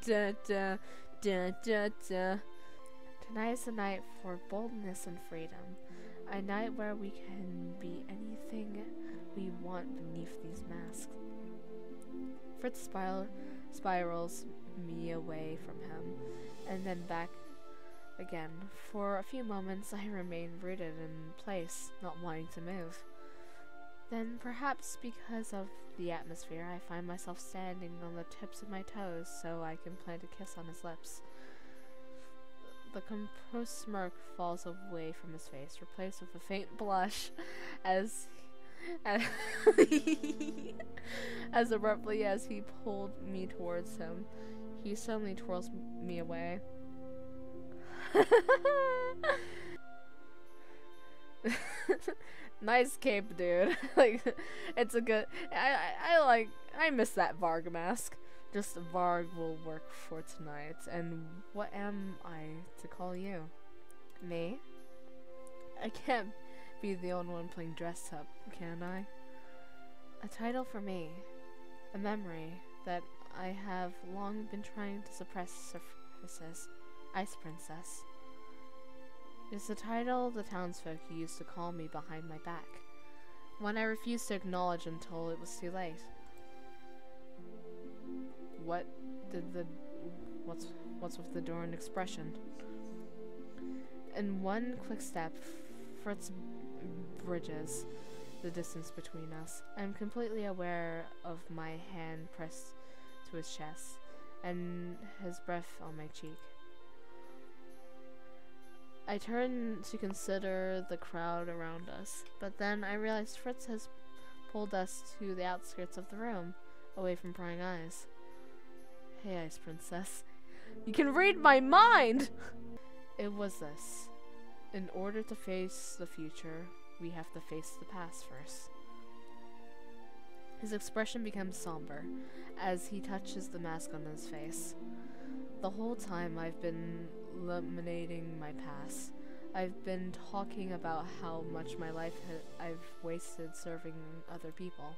Da, da, da, da, da. Tonight is a night for boldness and freedom. A night where we can be anything we want beneath these masks. Fritz spirals me away from him, and then back again. For a few moments I remain rooted in place, not wanting to move. Then, perhaps because of the atmosphere, I find myself standing on the tips of my toes so I can plant a kiss on his lips. The composed smirk falls away from his face, replaced with a faint blush as as abruptly as he pulled me towards him, he suddenly twirls me away. Nice cape, dude. Like, it's a good. I miss that Varg mask. Just Varg will work for tonight. And what am I to call you? Me? I can't be the only one playing dress up, can I? A title for me. A memory that I have long been trying to suppress surfaces. Ice Princess. It's the title the townsfolk used to call me behind my back, one I refused to acknowledge until it was too late. What's with the Doran expression? In one quick step, Fritz bridges the distance between us. I'm completely aware of my hand pressed to his chest, and his breath on my cheek. I turn to consider the crowd around us, but then I realize Fritz has pulled us to the outskirts of the room, away from prying eyes. Hey, Ice Princess. You can read my mind! It was this. In order to face the future, we have to face the past first. His expression becomes somber as he touches the mask on his face. The whole time I've been eliminating my past. I've been talking about how much my life I've wasted serving other people.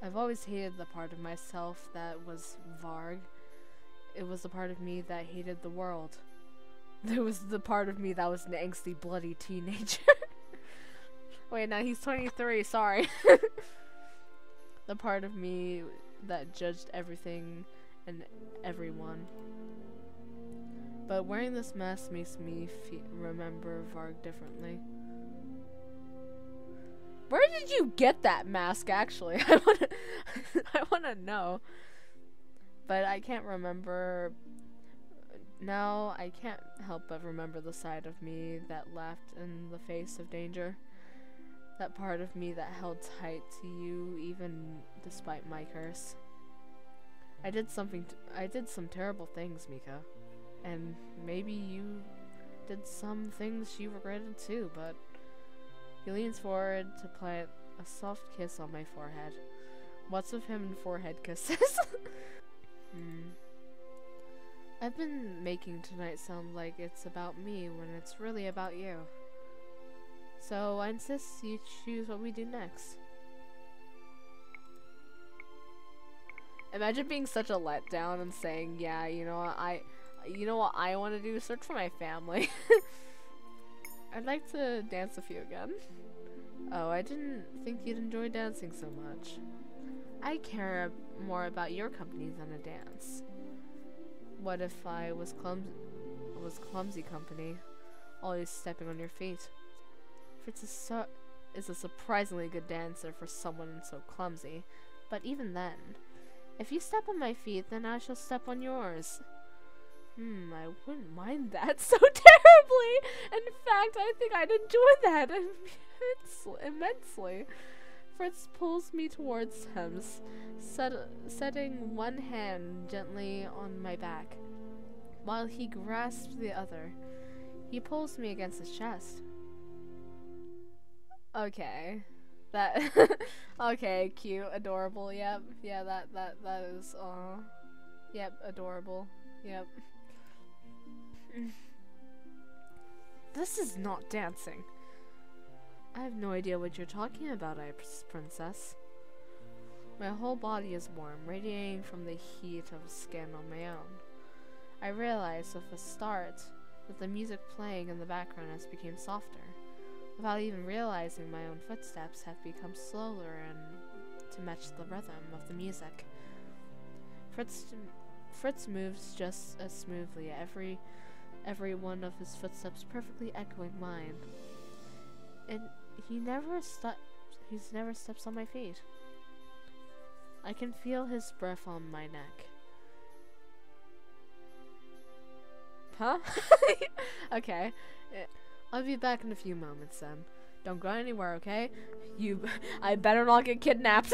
I've always hated the part of myself that was Varg. It was the part of me that hated the world. There was the part of me that was an angsty, bloody teenager. Wait, no, he's 23, sorry. The part of me that judged everything and everyone. But wearing this mask makes me remember Varg differently. Where did you get that mask, actually? I wanna know. But I can't remember. Now I can't help but remember the side of me that laughed in the face of danger. That part of me that held tight to you even despite my curse. I did some terrible things, Mika. And maybe you did some things you regretted too, but he leans forward to plant a soft kiss on my forehead. What's with him and forehead kisses? I've been making tonight sound like it's about me when it's really about you. So I insist you choose what we do next. Imagine being such a letdown and saying, yeah, you know what I want to do? Search for my family. I'd like to dance with you again. Oh, I didn't think you'd enjoy dancing so much. I care more about your company than a dance. What if I was clumsy company, always stepping on your feet? Fritz is a surprisingly good dancer for someone so clumsy, but even then, if you step on my feet, then I shall step on yours. I wouldn't mind that so terribly. In fact, I think I'd enjoy that immensely. Fritz pulls me towards him, setting one hand gently on my back, while he grasps the other. He pulls me against his chest. Okay. That okay, cute, adorable, yep. Yeah, that is yep, adorable. Yep. This is not dancing. I have no idea what you're talking about, Ice Princess. My whole body is warm, radiating from the heat of skin on my own. I realize with a start that the music playing in the background has become softer. Without even realizing, my own footsteps have become slower and to match the rhythm of the music. Fritz moves just as smoothly, every one of his footsteps perfectly echoing mine. And he's never steps on my feet. I can feel his breath on my neck. Huh? Okay. I'll be back in a few moments then. Don't go anywhere, okay? I better not get kidnapped.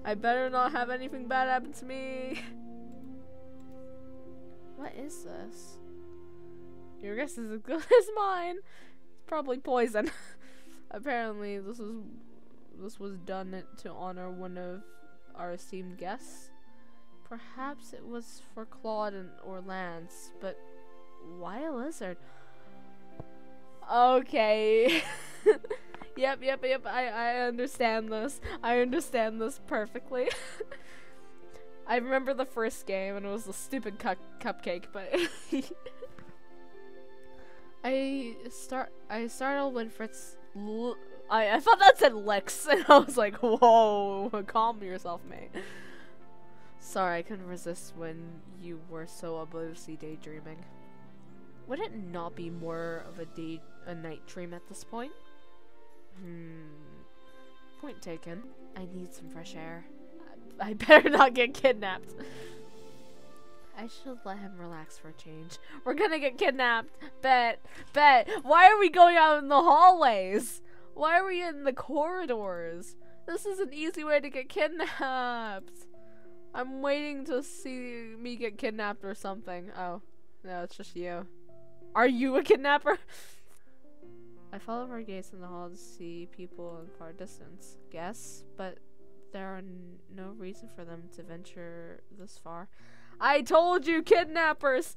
I better not have anything bad happen to me. What is this? Your guess is as good as mine. It's probably poison. Apparently, this was done to honor one of our esteemed guests. Perhaps it was for Claude or Lance, but why a lizard? Okay. Yep. I understand this. I understand this perfectly. I remember the first game and it was a stupid cupcake, but I startled when Fritz. I thought that said Lex, and I was like, whoa, calm yourself, mate. Sorry, I couldn't resist when you were so obliviously daydreaming. Would it not be more of a night dream at this point? Point taken. I need some fresh air. I better not get kidnapped. I should let him relax for a change. We're gonna get kidnapped. Bet. Why are we going out in the hallways? Why are we in the corridors? This is an easy way to get kidnapped. I'm waiting to see me get kidnapped or something. Oh, no, it's just you. Are you a kidnapper? I follow her gaze in the hall to see people in far distance. Guess, but there are no reason for them to venture this far. I told you, kidnappers!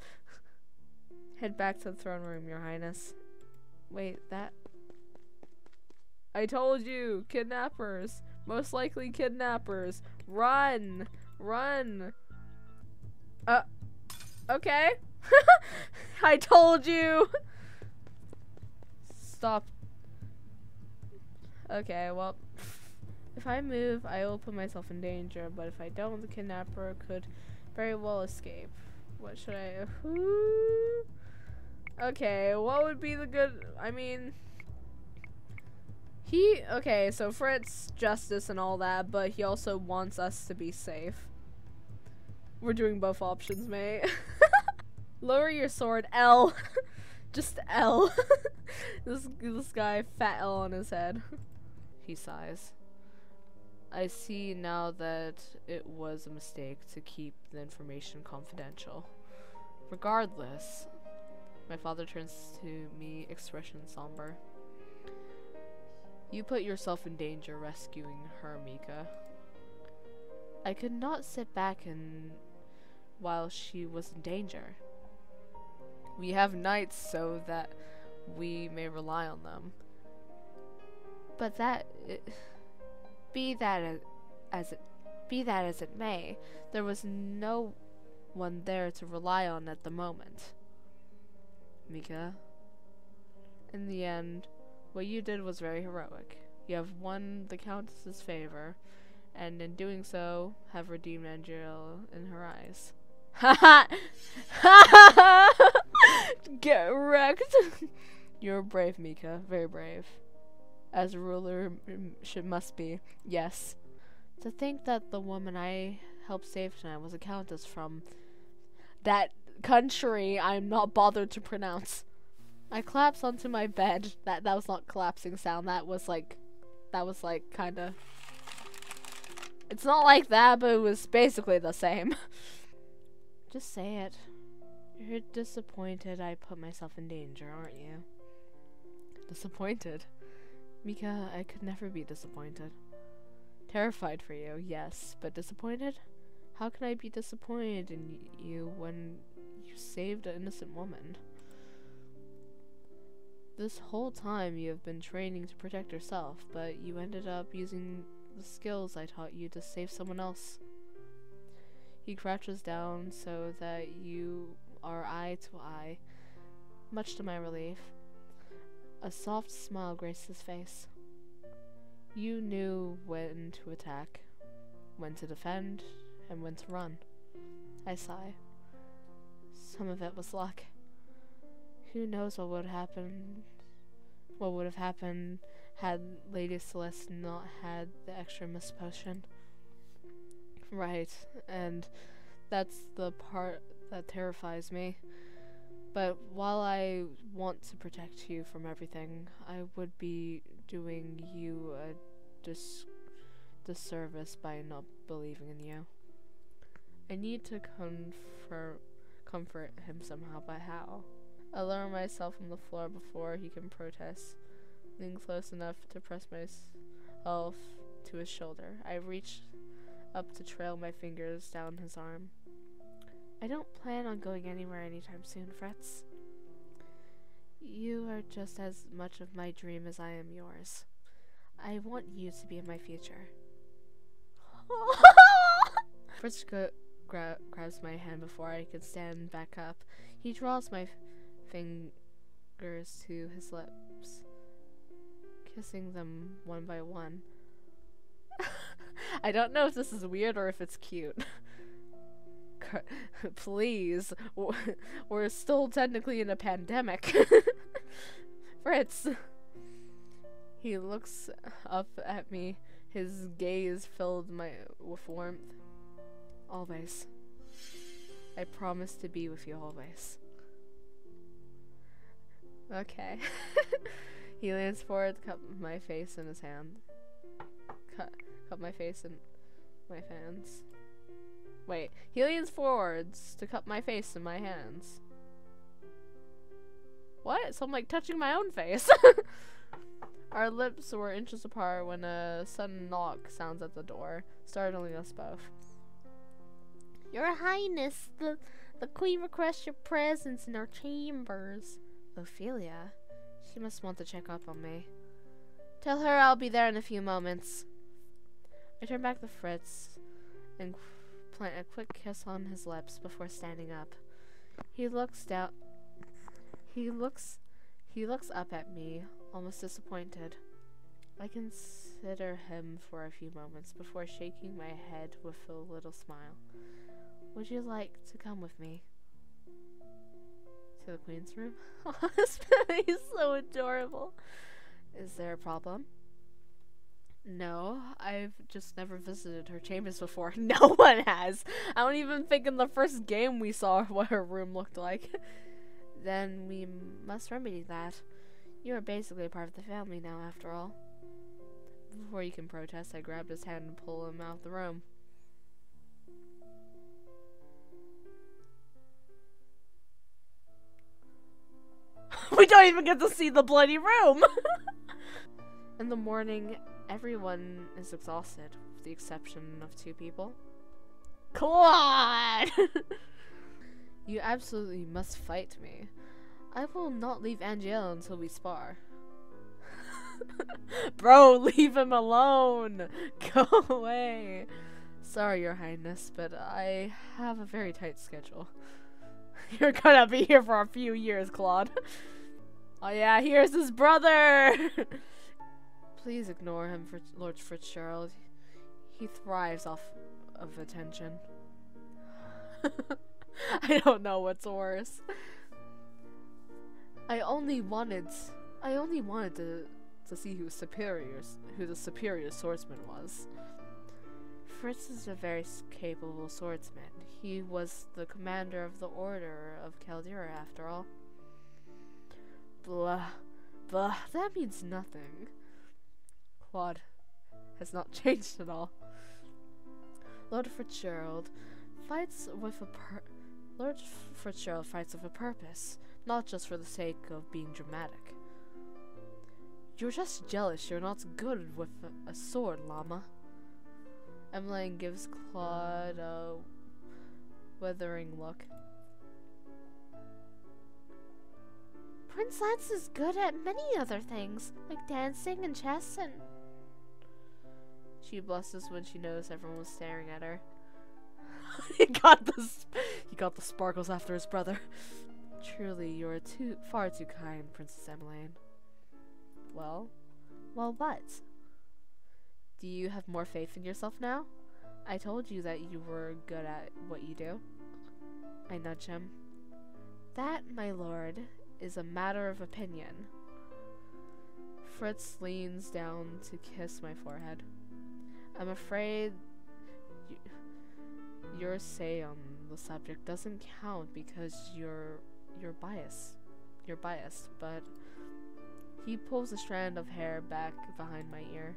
Head back to the throne room, Your Highness. Wait, that... I told you, kidnappers. Most likely kidnappers. Run! Okay. I told you! Stop. Okay, well, if I move, I will put myself in danger, but if I don't, the kidnapper could very well escape. What should I... Okay, what would be the good... I mean... Okay, so Fritz, justice and all that, but he also wants us to be safe. We're doing both options, mate. Lower your sword, L. Just L. This guy, fat L on his head. He sighs. I see now that it was a mistake to keep the information confidential. Regardless, my father turns to me, expression somber. You put yourself in danger rescuing her, Mika. I could not sit back while she was in danger. We have knights so that we may rely on them. But be that as it may, there was no one there to rely on at the moment. Mika, in the end, what you did was very heroic. You have won the Countess's favor, and in doing so, have redeemed Angela in her eyes. Ha ha! Get wrecked! You're brave, Mika. Very brave. As a ruler must be. Yes. To think that the woman I helped save tonight was a countess from that country I'm not bothered to pronounce. I collapsed onto my bed. That was not collapsing sound. That was like kinda... It's not like that, but it was basically the same. Just say it. You're disappointed I put myself in danger, aren't you? Disappointed? Mika, I could never be disappointed. Terrified for you, yes, but disappointed? How can I be disappointed in you when you saved an innocent woman? This whole time you have been training to protect yourself, but you ended up using the skills I taught you to save someone else. He crouches down so that you are eye to eye, much to my relief. A soft smile graced his face. You knew when to attack, when to defend, and when to run. I sigh. Some of it was luck. Who knows what would have happened had Lady Celeste not had the extra mist potion. Right, and that's the part that terrifies me. But while I want to protect you from everything, I would be doing you a disservice by not believing in you. I need to comfort him somehow, but how? I lower myself on the floor before he can protest, lean close enough to press myself to his shoulder. I reach up to trail my fingers down his arm. I don't plan on going anywhere anytime soon, Fritz. You are just as much of my dream as I am yours. I want you to be in my future. Fritz grabs my hand before I can stand back up. He draws my fingers to his lips, kissing them one by one. I don't know if this is weird or if it's cute. Please, we're still technically in a pandemic. Fritz. He looks up at me, his gaze filled with warmth. Always. I promise to be with you always. Okay. He leans forward to cup my face in his hand. Cup my face in my hands. Wait, he leans forwards to cup my face in my hands. What? So I'm like touching my own face. Our lips were inches apart when a sudden knock sounds at the door, startling us both. Your Highness, the Queen requests your presence in our chambers. Ophelia? She must want to check up on me. Tell her I'll be there in a few moments. I turn back to Fritz and plant a quick kiss on his lips before standing up. He looks down. He looks up at me, almost disappointed. I consider him for a few moments before shaking my head with a little smile. Would you like to come with me? To the Queen's room? He's so adorable. Is there a problem? No, I've just never visited her chambers before. No one has. I don't even think in the first game we saw what her room looked like. Then we must remedy that. You are basically a part of the family now, after all. Before you can protest, I grabbed his hand and pulled him out of the room. We don't even get to see the bloody room! In the morning, everyone is exhausted, with the exception of 2 people. Claude! You absolutely must fight me. I will not leave Angel until we spar. Bro, leave him alone! Go away! Sorry, Your Highness, but I have a very tight schedule. You're gonna be here for a few years, Claude. Oh yeah, here's his brother! Please ignore him, Lord Fitzgerald. He thrives off of attention. I don't know what's worse. I only wanted to see who the superior swordsman was. Fritz is a very capable swordsman. He was the commander of the Order of Caldera, after all. Blah. Blah. That means nothing. Claude has not changed at all. Lord Fitzgerald fights with a purpose, not just for the sake of being dramatic. You're just jealous you're not good with a sword, Llama. Emmeline gives Claude a withering look. Prince Lance is good at many other things, like dancing and chess and... She blushes when she knows everyone was staring at her. He got the sparkles after his brother. Truly, you are far too kind, Princess Emmeline. Well, what? Do you have more faith in yourself now? I told you that you were good at what you do. I nudge him. That, my lord, is a matter of opinion. Fritz leans down to kiss my forehead. I'm afraid your say on the subject doesn't count because you're biased. You're biased, but he pulls a strand of hair back behind my ear.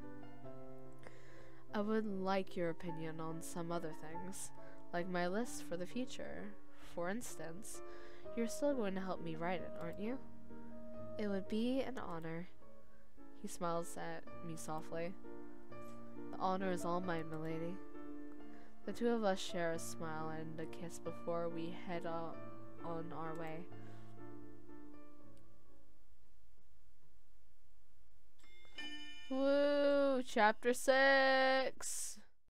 I would like your opinion on some other things, like my list for the future. For instance, you're still going to help me write it, aren't you? It would be an honor. He smiles at me softly. The honor is all mine, milady. The two of us share a smile and a kiss before we head on our way. Woo! Chapter 6!